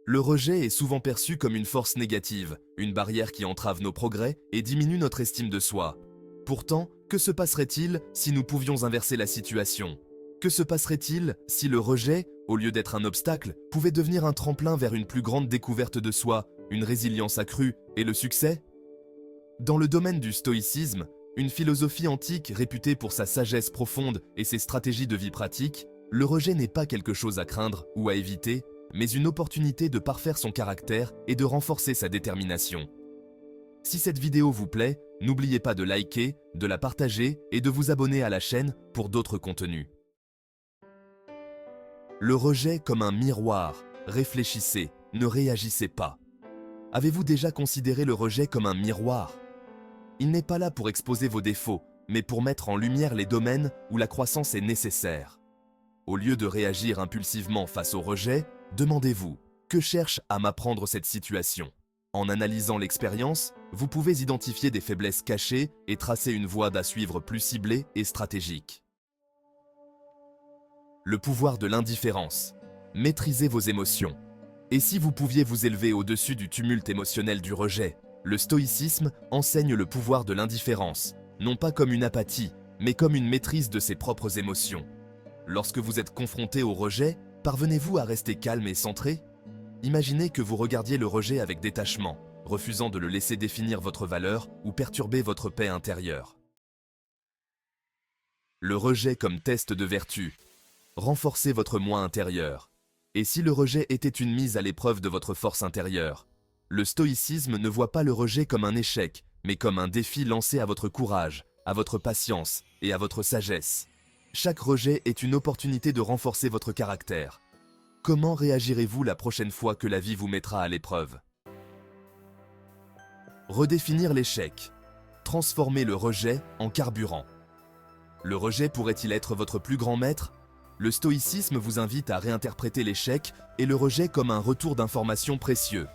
Le rejet est souvent perçu comme une force négative, une barrière qui entrave nos progrès et diminue notre estime de soi. Pourtant, que se passerait-il si nous pouvions inverser la situation? Que se passerait-il si le rejet, au lieu d'être un obstacle, pouvait devenir un tremplin vers une plus grande découverte de soi, une résilience accrue et le succès? Dans le domaine du stoïcisme, une philosophie antique réputée pour sa sagesse profonde et ses stratégies de vie pratique, le rejet n'est pas quelque chose à craindre ou à éviter, mais une opportunité de parfaire son caractère et de renforcer sa détermination. Si cette vidéo vous plaît, n'oubliez pas de liker, de la partager et de vous abonner à la chaîne pour d'autres contenus. Le rejet comme un miroir. Réfléchissez, ne réagissez pas. Avez-vous déjà considéré le rejet comme un miroir? Il n'est pas là pour exposer vos défauts, mais pour mettre en lumière les domaines où la croissance est nécessaire. Au lieu de réagir impulsivement face au rejet, demandez-vous, que cherche à m'apprendre cette situation? En analysant l'expérience, vous pouvez identifier des faiblesses cachées et tracer une voie à suivre plus ciblée et stratégique. Le pouvoir de l'indifférence. Maîtrisez vos émotions. Et si vous pouviez vous élever au-dessus du tumulte émotionnel du rejet? Le stoïcisme enseigne le pouvoir de l'indifférence, non pas comme une apathie, mais comme une maîtrise de ses propres émotions. Lorsque vous êtes confronté au rejet, parvenez-vous à rester calme et centré? Imaginez que vous regardiez le rejet avec détachement, refusant de le laisser définir votre valeur ou perturber votre paix intérieure. Le rejet comme test de vertu. Renforcez votre moi intérieur. Et si le rejet était une mise à l'épreuve de votre force intérieure? Le stoïcisme ne voit pas le rejet comme un échec, mais comme un défi lancé à votre courage, à votre patience et à votre sagesse. Chaque rejet est une opportunité de renforcer votre caractère. Comment réagirez-vous la prochaine fois que la vie vous mettra à l'épreuve? Redéfinir l'échec. Transformer le rejet en carburant. Le rejet pourrait-il être votre plus grand maître? Le stoïcisme vous invite à réinterpréter l'échec et le rejet comme un retour d'informations précieux.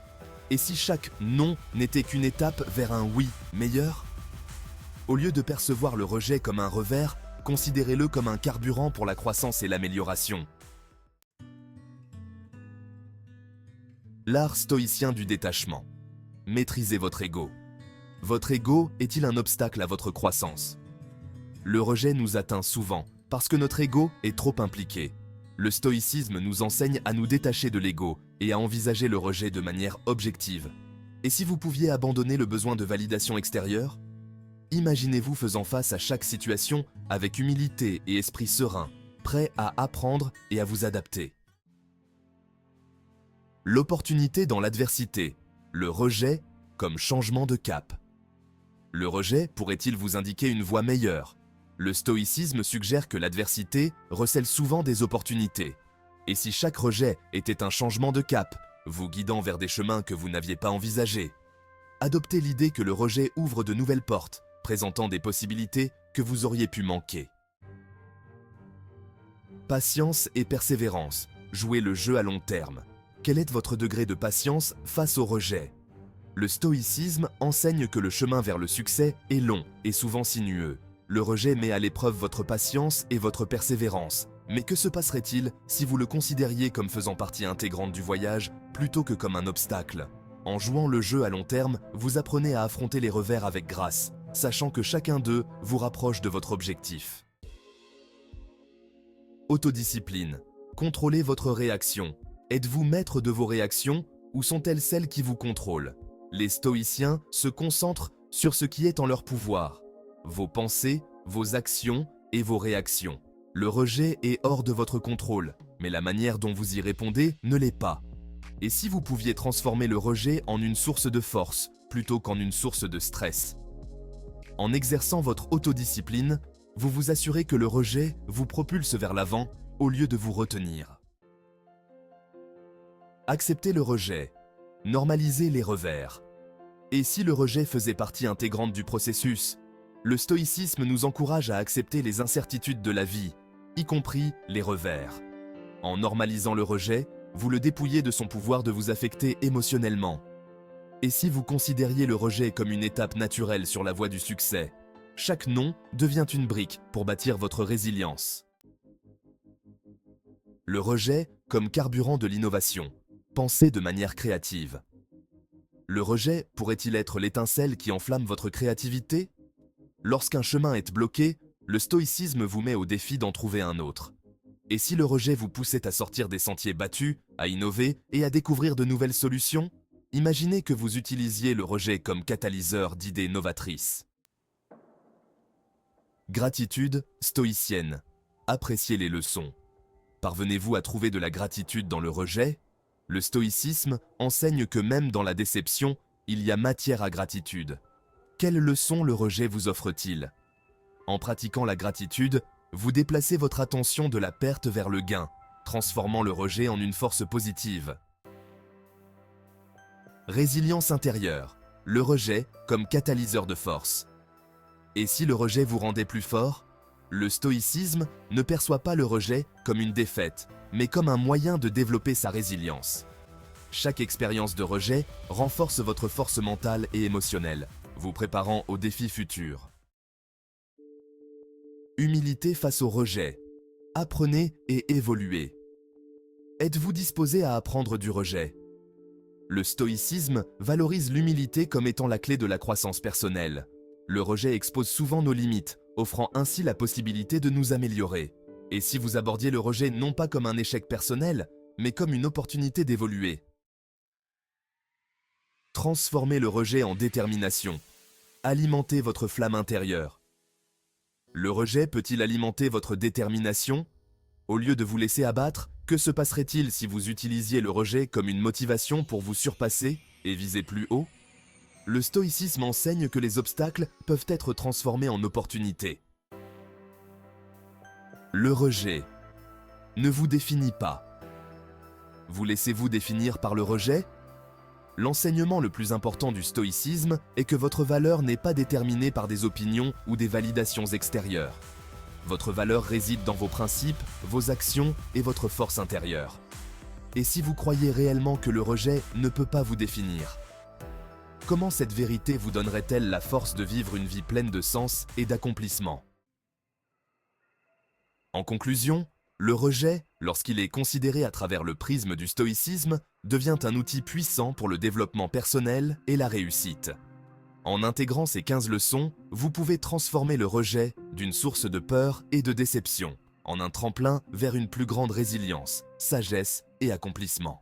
Et si chaque non n'était qu'une étape vers un oui meilleur? Au lieu de percevoir le rejet comme un revers, considérez-le comme un carburant pour la croissance et l'amélioration. L'art stoïcien du détachement. Maîtrisez votre ego. Votre ego est-il un obstacle à votre croissance? Le rejet nous atteint souvent parce que notre ego est trop impliqué. Le stoïcisme nous enseigne à nous détacher de l'ego et à envisager le rejet de manière objective. Et si vous pouviez abandonner le besoin de validation extérieure? Imaginez-vous faisant face à chaque situation avec humilité et esprit serein, prêt à apprendre et à vous adapter. L'opportunité dans l'adversité. Le rejet comme changement de cap. Le rejet pourrait-il vous indiquer une voie meilleure? Le stoïcisme suggère que l'adversité recèle souvent des opportunités. Et si chaque rejet était un changement de cap, vous guidant vers des chemins que vous n'aviez pas envisagés? Adoptez l'idée que le rejet ouvre de nouvelles portes, présentant des possibilités que vous auriez pu manquer. Patience et persévérance. Jouez le jeu à long terme. Quel est votre degré de patience face au rejet? Le stoïcisme enseigne que le chemin vers le succès est long et souvent sinueux. Le rejet met à l'épreuve votre patience et votre persévérance. Mais que se passerait-il si vous le considériez comme faisant partie intégrante du voyage plutôt que comme un obstacle? En jouant le jeu à long terme, vous apprenez à affronter les revers avec grâce, sachant que chacun d'eux vous rapproche de votre objectif. Autodiscipline. Contrôlez votre réaction. Êtes-vous maître de vos réactions ou sont-elles celles qui vous contrôlent? Les stoïciens se concentrent sur ce qui est en leur pouvoir. Vos pensées, vos actions et vos réactions. Le rejet est hors de votre contrôle, mais la manière dont vous y répondez ne l'est pas. Et si vous pouviez transformer le rejet en une source de force plutôt qu'en une source de stress? En exerçant votre autodiscipline, vous vous assurez que le rejet vous propulse vers l'avant au lieu de vous retenir. Acceptez le rejet. Normalisez les revers. Et si le rejet faisait partie intégrante du processus? Le stoïcisme nous encourage à accepter les incertitudes de la vie, y compris les revers. En normalisant le rejet, vous le dépouillez de son pouvoir de vous affecter émotionnellement. Et si vous considériez le rejet comme une étape naturelle sur la voie du succès? Chaque non devient une brique pour bâtir votre résilience. Le rejet comme carburant de l'innovation. Pensez de manière créative. Le rejet pourrait-il être l'étincelle qui enflamme votre créativité? Lorsqu'un chemin est bloqué, le stoïcisme vous met au défi d'en trouver un autre. Et si le rejet vous poussait à sortir des sentiers battus, à innover et à découvrir de nouvelles solutions? Imaginez que vous utilisiez le rejet comme catalyseur d'idées novatrices. Gratitude stoïcienne. Appréciez les leçons. Parvenez-vous à trouver de la gratitude dans le rejet? Le stoïcisme enseigne que même dans la déception, il y a matière à gratitude. Quelle leçon le rejet vous offre-t-il? En pratiquant la gratitude, vous déplacez votre attention de la perte vers le gain, transformant le rejet en une force positive. Résilience intérieure. Le rejet comme catalyseur de force. Et si le rejet vous rendait plus fort? Le stoïcisme ne perçoit pas le rejet comme une défaite, mais comme un moyen de développer sa résilience. Chaque expérience de rejet renforce votre force mentale et émotionnelle, vous préparant aux défis futurs. Humilité face au rejet. Apprenez et évoluez. Êtes-vous disposé à apprendre du rejet? Le stoïcisme valorise l'humilité comme étant la clé de la croissance personnelle. Le rejet expose souvent nos limites, offrant ainsi la possibilité de nous améliorer. Et si vous abordiez le rejet non pas comme un échec personnel, mais comme une opportunité d'évoluer? Transformez le rejet en détermination. Alimentez votre flamme intérieure. Le rejet peut-il alimenter votre détermination? Au lieu de vous laisser abattre, que se passerait-il si vous utilisiez le rejet comme une motivation pour vous surpasser et viser plus haut? Le stoïcisme enseigne que les obstacles peuvent être transformés en opportunités. Le rejet ne vous définit pas. Vous laissez-vous définir par le rejet? L'enseignement le plus important du stoïcisme est que votre valeur n'est pas déterminée par des opinions ou des validations extérieures. Votre valeur réside dans vos principes, vos actions et votre force intérieure. Et si vous croyez réellement que le rejet ne peut pas vous définir, comment cette vérité vous donnerait-elle la force de vivre une vie pleine de sens et d'accomplissement? En conclusion, le rejet, lorsqu'il est considéré à travers le prisme du stoïcisme, devient un outil puissant pour le développement personnel et la réussite. En intégrant ces 15 leçons, vous pouvez transformer le rejet d'une source de peur et de déception en un tremplin vers une plus grande résilience, sagesse et accomplissement.